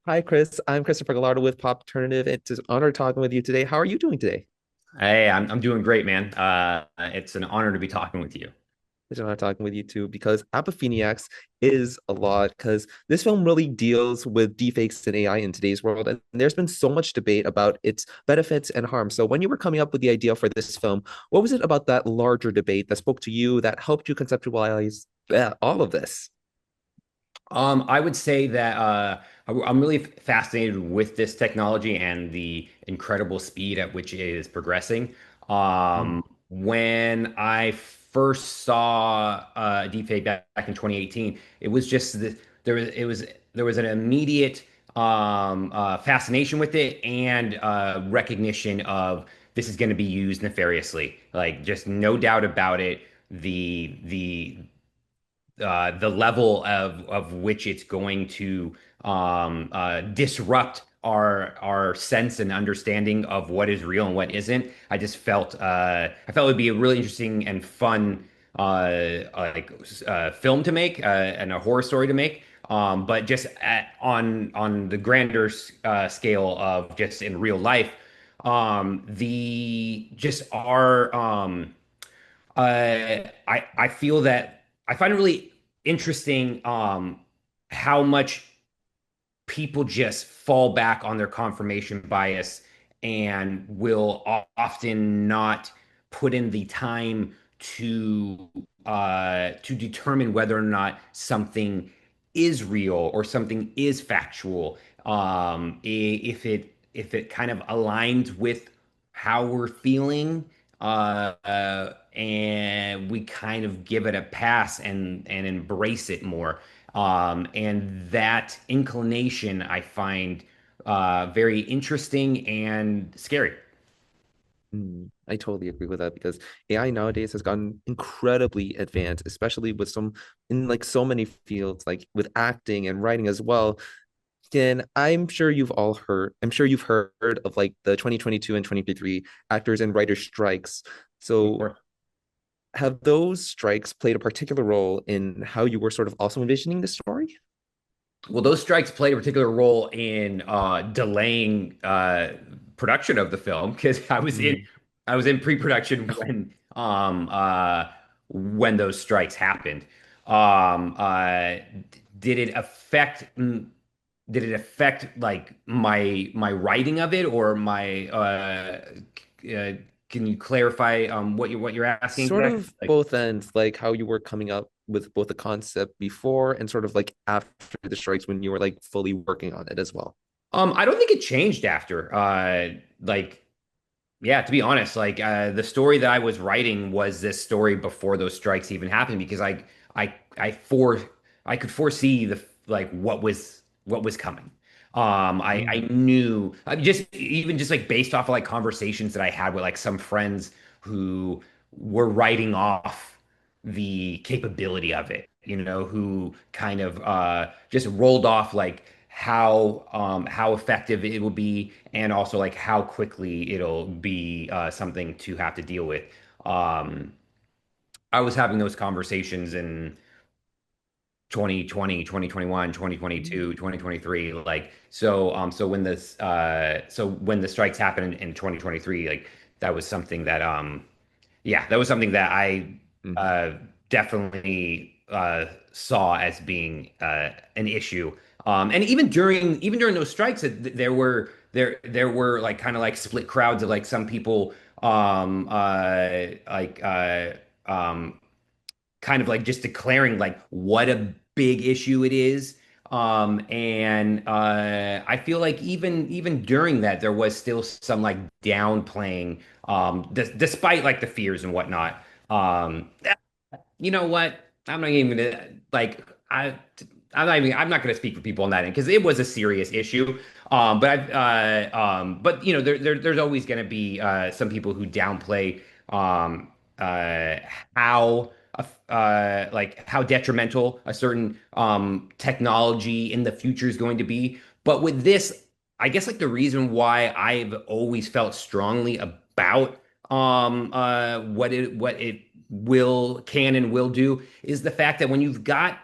Hi, Chris. I'm Christopher Gallardo with Pop Alternative. It's an honor talking with you today. How are you doing today? Hey, I'm doing great, man. It's an honor to be talking with you. It's an honor talking with you too because Appofeniacs is a lot because this film really deals with deepfakes and AI in today's world, and there's been so much debate about its benefits and harms. So when you were coming up with the idea for this film, what was it about that larger debate that spoke to you that helped you conceptualize all of this? I would say that I'm really fascinated with this technology and the incredible speed at which it is progressing. Mm, When I first saw deepfake back in 2018, it was just there was an immediate fascination with it and recognition of this is going to be used nefariously. Like just no doubt about it. The level of which it's going to disrupt our sense and understanding of what is real and what isn't. I felt it would be a really interesting and fun film to make and a horror story to make. But just on the grander scale of just in real life, the just our I feel that I find it really interesting how much people just fall back on their confirmation bias and will often not put in the time to determine whether or not something is real or something is factual. If it kind of aligns with how we're feeling, and we kind of give it a pass and embrace it more. And that inclination I find very interesting and scary. I totally agree with that because AI nowadays has gotten incredibly advanced, especially with some in like so many fields, like with acting and writing as well. And I'm sure you've heard of like the 2022 and 2023 actors and writers strikes. Of So course. have those strikes played a particular role in how you were sort of also envisioning the story? Well, those strikes played a particular role in delaying production of the film because Mm. I was in pre-production when those strikes happened. Um, uh, did it affect did it affect like my writing of it or my uh, can you clarify what you're asking Sort exactly? of Like both ends, like how you were coming up with both the concept before and sort of like after the strikes when you were like fully working on it as well. I don't think it changed after. Like yeah, to be honest, like the story that I was writing was this story before those strikes even happened because I for I could foresee the like what was coming. I Mm. knew I mean, just even just like based off of like conversations that I had with like some friends who were writing off the capability of it, you know, who kind of just rolled off like how effective it will be and also like how quickly it'll be something to have to deal with. Um, I was having those conversations in 2020, 2021, 2022, 2023. Like so when the strikes happened in 2023, like that was something that yeah, that was something that I Mm. uh, definitely saw as being an issue. And even during those strikes, there were like kind of like split crowds of like some people um, kind of like just declaring like what a big issue it is. And I feel like even during that, there was still some like downplaying, despite like the fears and whatnot. Um, you know what? I'm not even gonna like I'm not gonna speak for people on that end because it was a serious issue. But you know there's always gonna be some people who downplay um uh how like how detrimental a certain technology in the future is going to be. But with this, I guess like the reason why I've always felt strongly about what it will can and will do is the fact that when you've got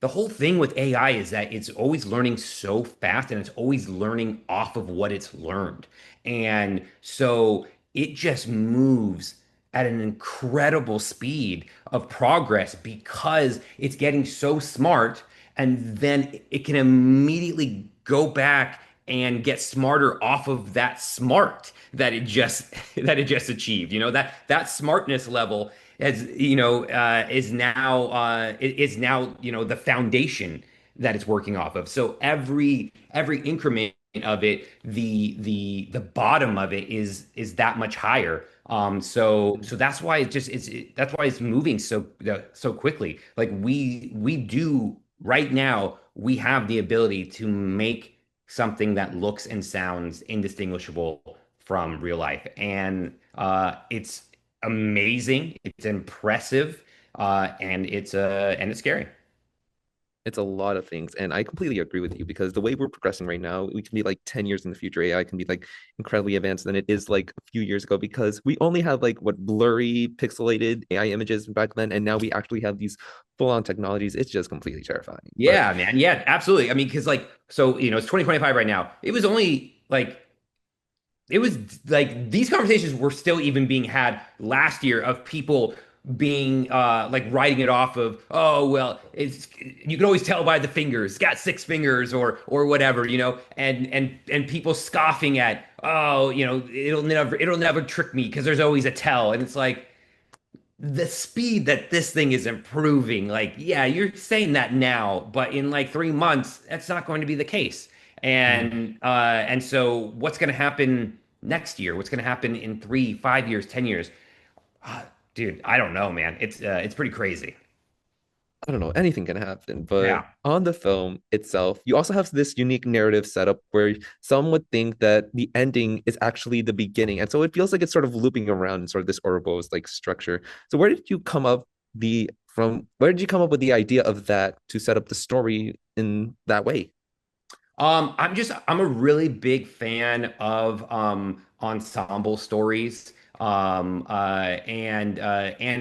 the whole thing with AI is that it's always learning so fast and it's always learning off of what it's learned. And so it just moves at an incredible speed of progress because it's getting so smart, and then it can immediately go back and get smarter off of that smart that it just that it just achieved. That smartness level is now the foundation that it's working off of. So every increment of it, the bottom of it is that much higher. So that's why that's why it's moving so quickly. Like we do right now, we have the ability to make something that looks and sounds indistinguishable from real life, and it's amazing. It's impressive, and it's scary. It's a lot of things. And I completely agree with you because the way we're progressing right now, we can be like 10 years in the future. AI can be like incredibly advanced than it is like a few years ago because we only have like what blurry, pixelated AI images back then. And now we actually have these full on technologies. It's just completely terrifying. But Yeah, man. Yeah, absolutely. I mean, because like, so it's 2025 right now. It was like these conversations were still even being had last year of people being like writing it off of, oh well, it's you can always tell by the fingers, it's got 6 fingers or whatever, and people scoffing at, oh, it'll never trick me because there's always a tell. And it's like the speed that this thing is improving, like, yeah, you're saying that now, but in like 3 months, that's not going to be the case. mm, And so what's going to happen next year? What's going to happen in 3, 5 years, 10 years? Uh, Dude, I don't know, man. It's pretty crazy. I don't know, anything can happen. But Yeah. on the film itself, you also have this unique narrative setup where some would think that the ending is actually the beginning. And so it feels like it's sort of looping around in sort of this Ouroboros like structure. So where did you come up with the idea of that to set up the story in that way? I'm a really big fan of ensemble stories, and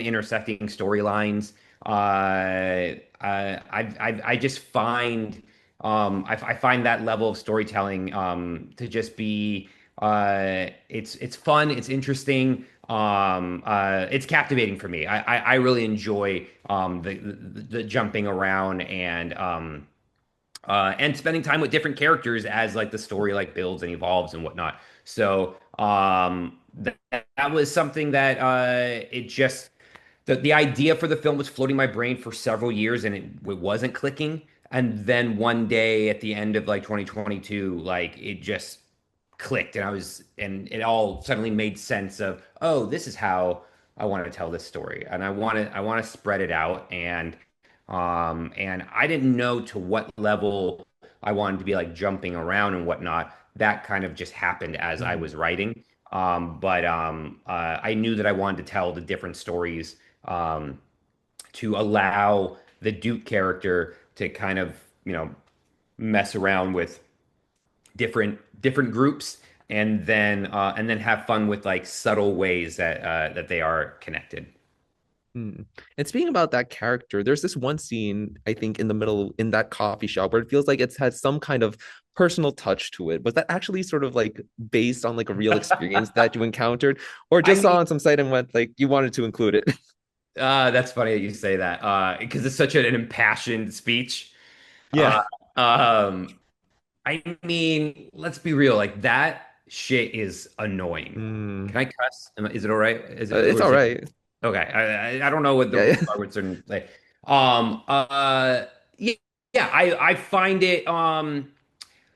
intersecting storylines. I just find I find that level of storytelling to just be it's fun, it's interesting, it's captivating for me. I really enjoy the jumping around and spending time with different characters as like the story like builds and evolves and whatnot. So that was something that it just the idea for the film was floating my brain for several years, and it wasn't clicking. And then one day at the end of like 2022, like it just clicked, and it all suddenly made sense of, oh, this is how I want to tell this story, and I want to spread it out, and I didn't know to what level I wanted to be like jumping around and whatnot. That kind of just happened as I Mm, was writing. But I knew that I wanted to tell the different stories, to allow the Duke character to kind of, mess around with different groups, and then have fun with like subtle ways that they are connected. mm. And speaking about that character, there's this one scene, I think, in the middle in that coffee shop where it feels like it's had some kind of personal touch to it. Was that actually sort of like based on like a real experience that you encountered, or I just saw mean, on some site and went like you wanted to include it? that's funny that you say that, because it's such an impassioned speech. Yeah. Uh, um, I mean, let's be real. Like that shit is annoying. Mm. Can I cuss? Is it all right? Is it It's or is all it right. okay? I don't know what the Yeah, rules yeah. are with certain like um uh yeah, yeah, I find it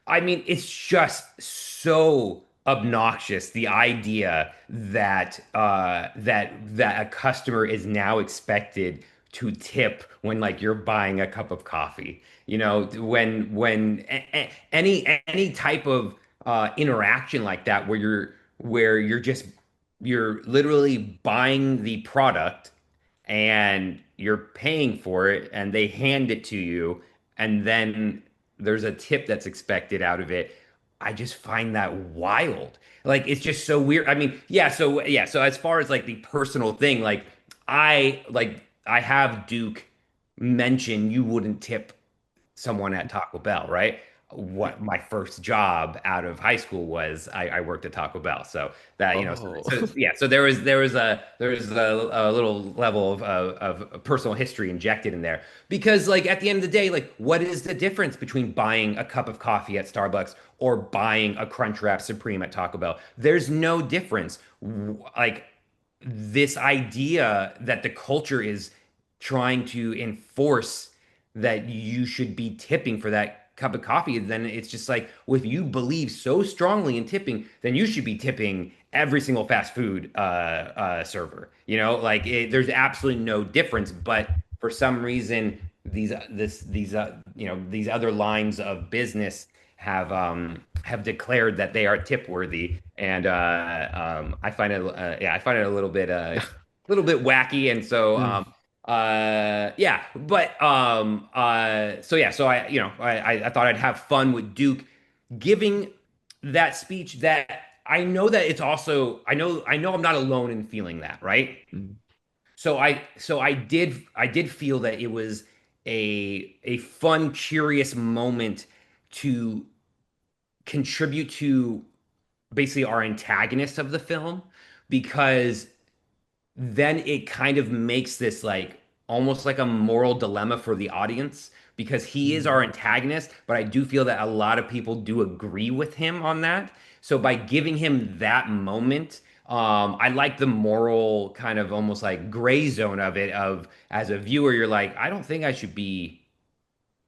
I mean, it's just so obnoxious, the idea that a customer is now expected to tip when like you're buying a cup of coffee. Any type of interaction like that where you're literally buying the product and you're paying for it and they hand it to you, and then there's a tip that's expected out of it. I just find that wild. Like it's just so weird. I mean, yeah, so as far as like the personal thing, like I have Duke mention you wouldn't tip someone at Taco Bell, right? What my first job out of high school was, I worked at Taco Bell. So that, Oh. yeah, so there was a little level of personal history injected in there because like at the end of the day, like what is the difference between buying a cup of coffee at Starbucks or buying a Crunchwrap Supreme at Taco Bell? There's no difference. Like this idea that the culture is trying to enforce that you should be tipping for that cup of coffee, then it's just like, well, if you believe so strongly in tipping, then you should be tipping every single fast food server. Like there's absolutely no difference. But for some reason, these other lines of business have declared that they are tip worthy, and I find it yeah, I find it a little bit wacky, and so Mm, yeah, but so yeah, so I thought I'd have fun with Duke giving that speech that I know that it's also I know I'm not alone in feeling that, right? mm, So I did feel that it was a fun, curious moment to contribute to basically our antagonist of the film because then it kind of makes this like almost like a moral dilemma for the audience because he is our mm, antagonist, but I do feel that a lot of people do agree with him on that. So by giving him that moment, I like the moral kind of almost like gray zone of it. Of as a viewer, you're like, I don't think I should be.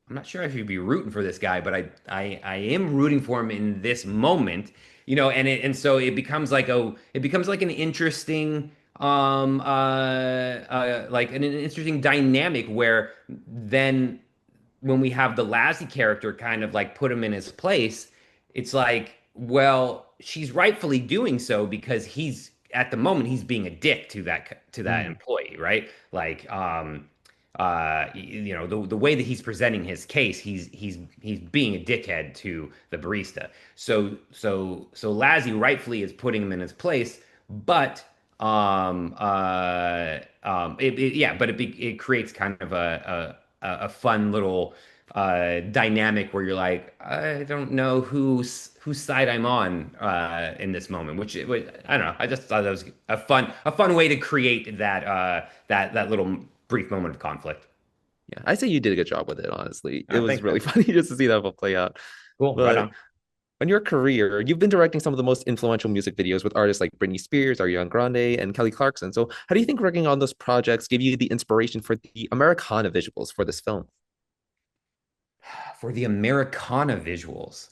I'm not sure I should be rooting for this guy, but I am rooting for him in this moment, and so it becomes like an interesting like an interesting dynamic where then when we have the Lassie character kind of like put him in his place, it's like, well, she's rightfully doing so because he's at the moment he's being a dick to that mm, employee, right? Like, the way that he's presenting his case, he's being a dickhead to the barista. So Lassie rightfully is putting him in his place, but yeah, but it creates kind of a fun little dynamic where you're like, I don't know whose side I'm on in this moment, which I don't know. I just thought that was a fun way to create that little brief moment of conflict. yeah, I say you did a good job with it, honestly. It was Thanks, really man. funny just to see that all play out. Cool. Right But on. on your career, you've been directing some of the most influential music videos with artists like Britney Spears, Ariana Grande, and Kelly Clarkson. So, how do you think working on those projects gave you the inspiration for the Americana visuals for this film? For the Americana visuals,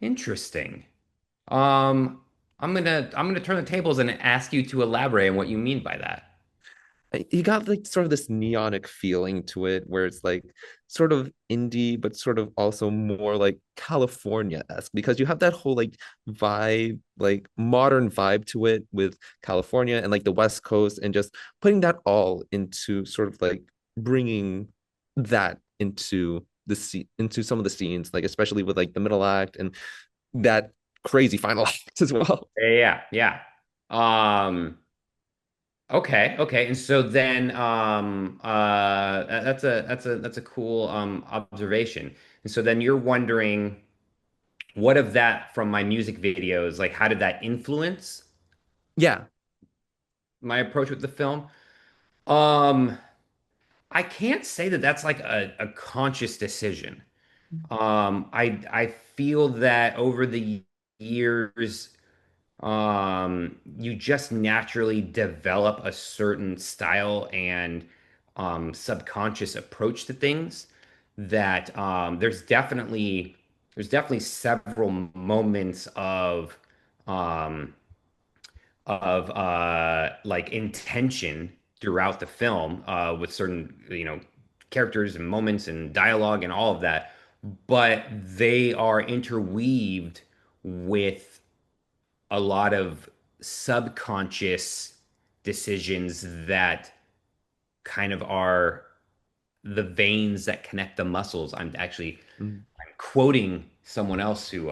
interesting. Um, I'm gonna turn the tables and ask you to elaborate on what you mean by that. You got like sort of this neonic feeling to it where it's like sort of indie but sort of also more like California-esque because you have that whole like vibe, like modern vibe to it with California and like the West Coast and just putting that all into sort of like bringing that into into some of the scenes, like especially with like the middle act and that crazy final act as well. Yeah, yeah. Um, okay, okay. And so then that's a cool observation. And so then you're wondering what of that from my music videos, like how did that influence Yeah. my approach with the film? Um, I can't say that that's like a conscious decision. I feel that over the years, you just naturally develop a certain style and subconscious approach to things that there's definitely several moments um, of like intention throughout the film with certain characters and moments and dialogue and all of that, but they are interweaved with a lot of subconscious decisions that kind of are the veins that connect the muscles. Mm. I'm quoting someone else who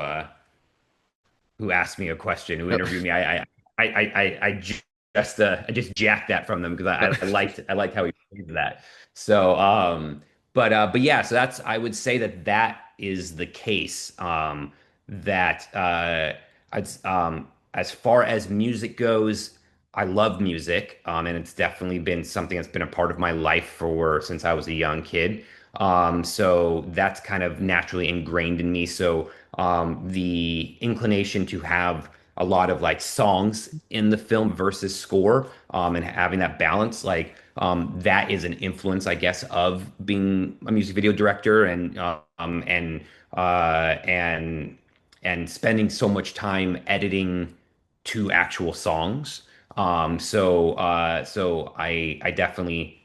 asked me a question, who interviewed me. I I just jacked that from them because I liked how he played that. So but yeah, so that's I would say that that is the case. That as far as music goes, I love music, and it's definitely been something that's been a part of my life for since I was a young kid. So that's kind of naturally ingrained in me. So the inclination to have a lot of like songs in the film versus score, and having that balance, like that is an influence, I guess, of being a music video director and and spending so much time editing to actual songs. So I definitely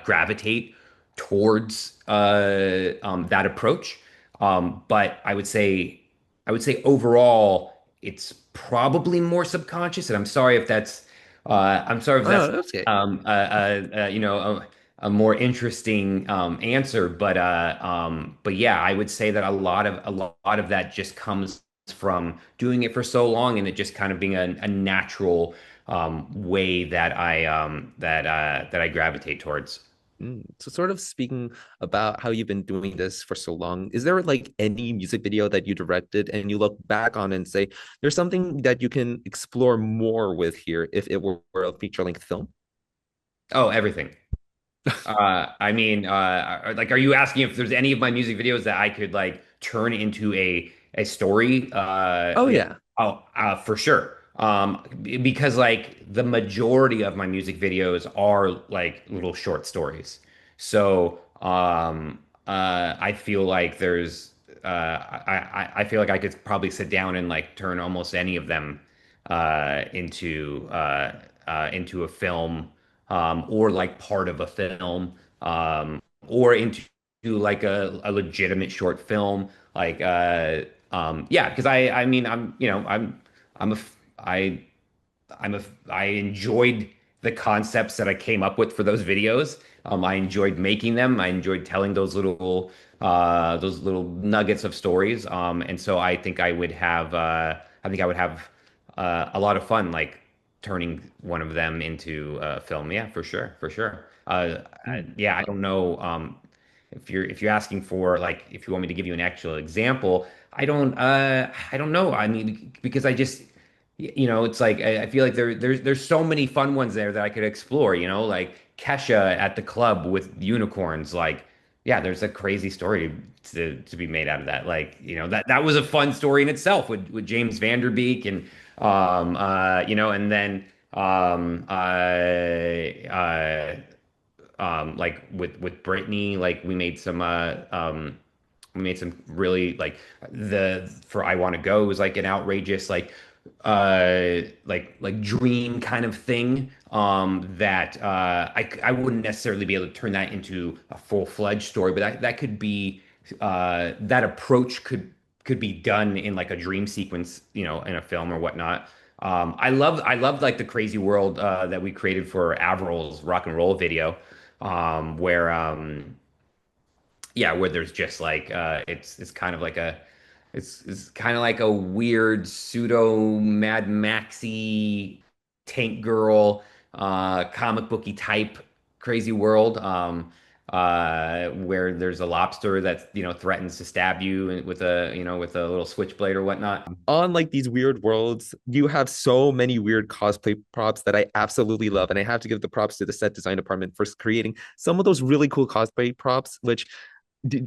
gravitate towards that approach. But I would say overall, it's probably more subconscious. And I'm sorry if Oh, that's that's okay. a more interesting answer. But yeah, I would say that a lot of that just comes from doing it for so long, and it just kind of being a natural way that I gravitate towards. So sort of speaking about how you've been doing this for so long, is there like any music video that you directed and you look back on and say there's something that you can explore more with here if it were a feature-length film? Oh, everything. I mean, like, are you asking if there's any of my music videos that I could like turn into a story? Oh yeah. Oh, for sure. Because like the majority of my music videos are like little short stories. So, I feel like I feel like I could probably sit down and like turn almost any of them into a film, or like part of a film, or into like a legitimate short film. Like yeah, because I mean I'm a f- I enjoyed the concepts that I came up with for those videos. I enjoyed making them. I enjoyed telling those little nuggets of stories. And so I think I would have a lot of fun like turning one of them into a film. Yeah, for sure, for sure. Mm. Yeah, I don't know. If you're asking for like if you want me to give you an actual example, I don't know. I mean, because it's like I feel like there's so many fun ones there that I could explore, like Kesha at the club with unicorns. Like, yeah, there's a crazy story to be made out of that. Like, that was a fun story in itself with James Vanderbeek and then like with Britney, like we made some really like the for I Want to Go was like an outrageous like dream kind of thing that I wouldn't necessarily be able to turn that into a full-fledged story, but that could be that approach could be done in like a dream sequence, in a film or whatnot. I love like the crazy world that we created for Avril's rock and roll video, where yeah, where there's just like it's kind of like it's kind of like a weird pseudo Mad Maxy Tank Girl comic booky type crazy world, where there's a lobster that threatens to stab you with a little switchblade or whatnot. On like these weird worlds, you have so many weird cosplay props that I absolutely love. And I have to give the props to the set design department for creating some of those really cool cosplay props, which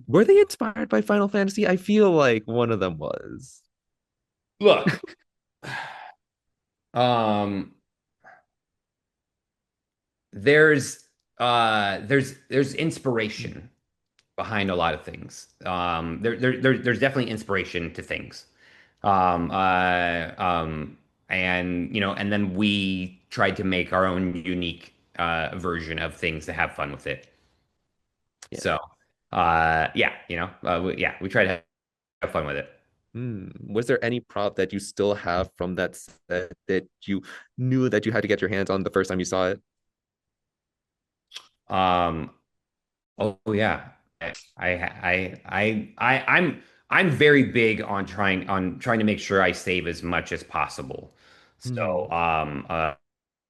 were they inspired by Final Fantasy? I feel like one of them was. Look, um there's inspiration behind a lot of things. There's definitely inspiration to things. Um, uh, um, and then we tried to make our own unique version of things to have fun with it. Yeah. So, yeah, we try to have fun with it. Was there any prop that you still have from that set that you knew that you had to get your hands on the first time you saw it? Um, oh yeah, I'm very big on trying to make sure I save as much as possible. So, Hmm.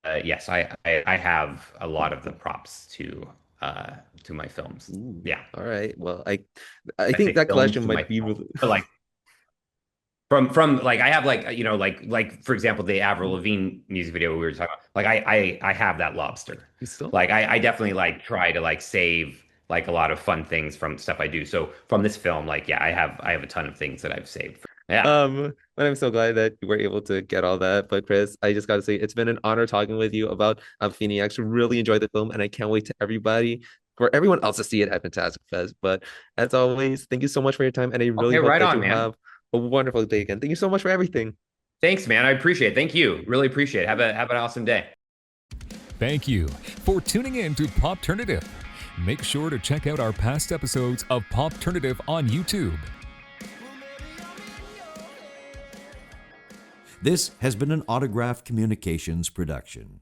yes, I have a lot of the props to my films. Ooh, Yeah, all right. Well, I I think say that films collection to my might be films, really. but like from like I have like like for example the Avril Lavigne music video we were talking about. Like I have that lobster. You still? Like I definitely like try to like save like a lot of fun things from stuff I do. So from this film, like yeah, I have a ton of things that I've saved. Yeah. But I'm so glad that you were able to get all that. But Chris, I just gotta say it's been an honor talking with you about Phoenix. Really enjoyed the film, and I can't wait to for everyone else to see it at Fantastic Fest. But as always, thank you so much for your time, and I really Okay, hope right that on, you man. have a wonderful day again. Thank you so much for everything. Thanks, man. I appreciate it. Thank you. Really appreciate it. Have an awesome day. Thank you for tuning in to Popternative. Make sure to check out our past episodes of Popternative on YouTube. This has been an Autograph Communications production.